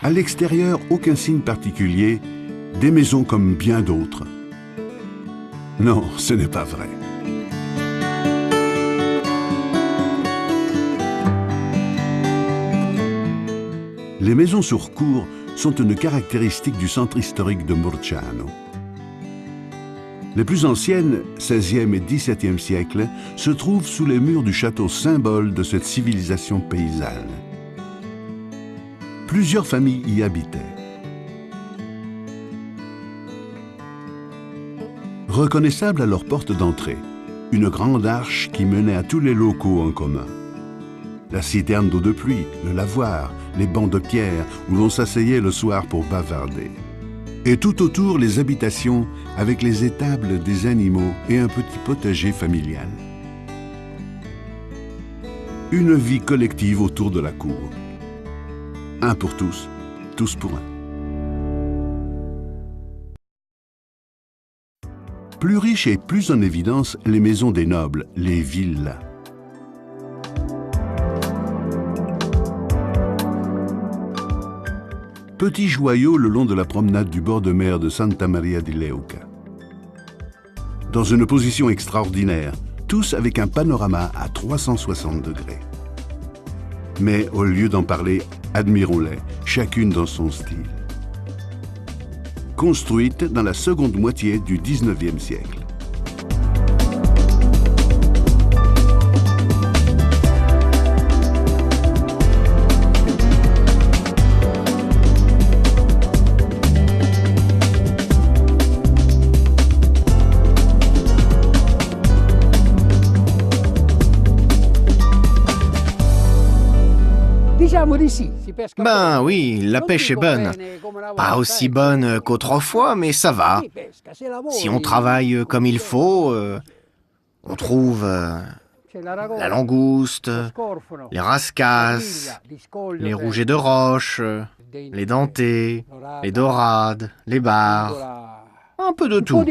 À l'extérieur, aucun signe particulier, des maisons comme bien d'autres. Non, ce n'est pas vrai. Les maisons sur cour sont une caractéristique du centre historique de Murciano. Les plus anciennes, 16e et 17e siècles, se trouvent sous les murs du château symbole de cette civilisation paysanne. Plusieurs familles y habitaient. Reconnaissable à leur porte d'entrée, une grande arche qui menait à tous les locaux en commun. La citerne d'eau de pluie, le lavoir, les bancs de pierre où l'on s'asseyait le soir pour bavarder. Et tout autour, les habitations avec les étables des animaux et un petit potager familial. Une vie collective autour de la cour. Un pour tous, tous pour un. Plus riches et plus en évidence, les maisons des nobles, les villas. Petits joyaux le long de la promenade du bord de mer de Santa Maria di Leuca. Dans une position extraordinaire, tous avec un panorama à 360 degrés. Mais au lieu d'en parler, admirons-les, chacune dans son style. Construite dans la seconde moitié du XIXe siècle. Ben oui, la pêche est bonne. Pas aussi bonne qu'autrefois, mais ça va. Si on travaille comme il faut, on trouve la langouste, les rascasses, les rougets de roche, les dentés, les dorades, les bars, un peu de tout.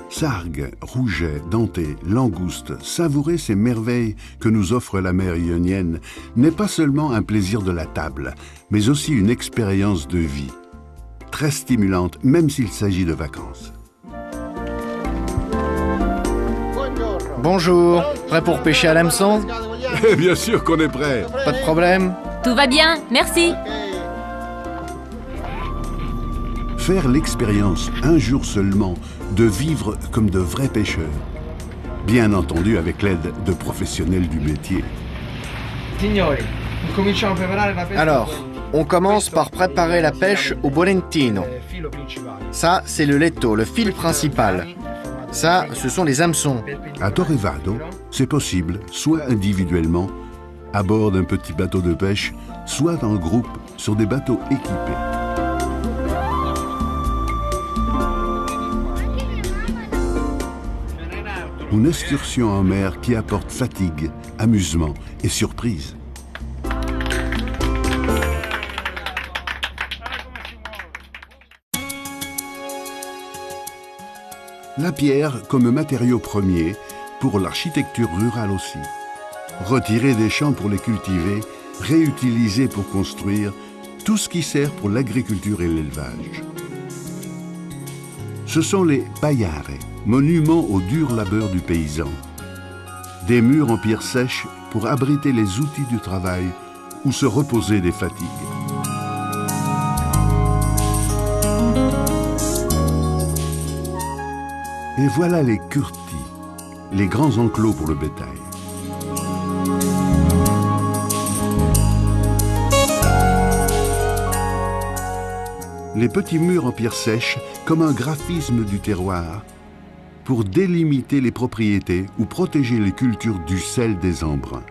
Sargues, rougets, dentés, langoustes, savourer ces merveilles que nous offre la mer ionienne n'est pas seulement un plaisir de la table, mais aussi une expérience de vie. Très stimulante, même s'il s'agit de vacances. Bonjour, prêt pour pêcher à l'hameçon? Bien sûr qu'on est prêt. Pas de problème? Tout va bien, merci. Faire l'expérience, un jour seulement, de vivre comme de vrais pêcheurs. Bien entendu avec l'aide de professionnels du métier. Alors, on commence par préparer la pêche au bolentino. Ça, c'est le letto, le fil principal. Ça, ce sont les hameçons. À Torrevado, c'est possible, soit individuellement, à bord d'un petit bateau de pêche, soit en groupe sur des bateaux équipés. Une excursion en mer qui apporte fatigue, amusement et surprise. La pierre comme matériau premier pour l'architecture rurale aussi. Retirée des champs pour les cultiver, réutilisée pour construire, tout ce qui sert pour l'agriculture et l'élevage. Ce sont les paillare, monuments au dur labeur du paysan. Des murs en pierre sèche pour abriter les outils du travail ou se reposer des fatigues. Et voilà les curtis, les grands enclos pour le bétail. Les petits murs en pierre sèche comme un graphisme du terroir pour délimiter les propriétés ou protéger les cultures du sel des embruns.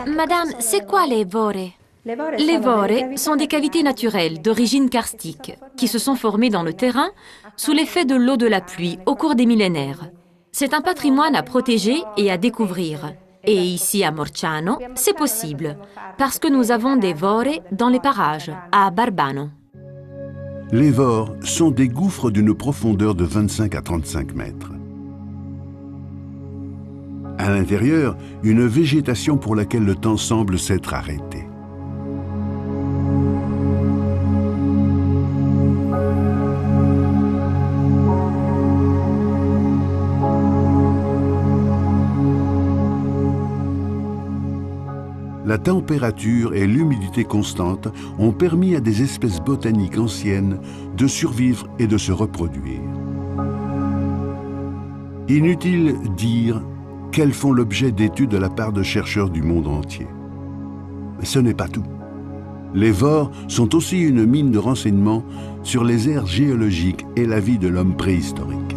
Madame, c'est quoi les vore? Les vore sont des cavités naturelles d'origine karstique qui se sont formées dans le terrain sous l'effet de l'eau de la pluie au cours des millénaires. C'est un patrimoine à protéger et à découvrir. Et ici à Murciano, c'est possible, parce que nous avons des vore dans les parages, à Barbano. Les Vors sont des gouffres d'une profondeur de 25 à 35 mètres. À l'intérieur, une végétation pour laquelle le temps semble s'être arrêté. La température et l'humidité constante ont permis à des espèces botaniques anciennes de survivre et de se reproduire. Inutile dire qu'elles font l'objet d'études de la part de chercheurs du monde entier. Mais ce n'est pas tout. Les Vors sont aussi une mine de renseignements sur les ères géologiques et la vie de l'homme préhistorique.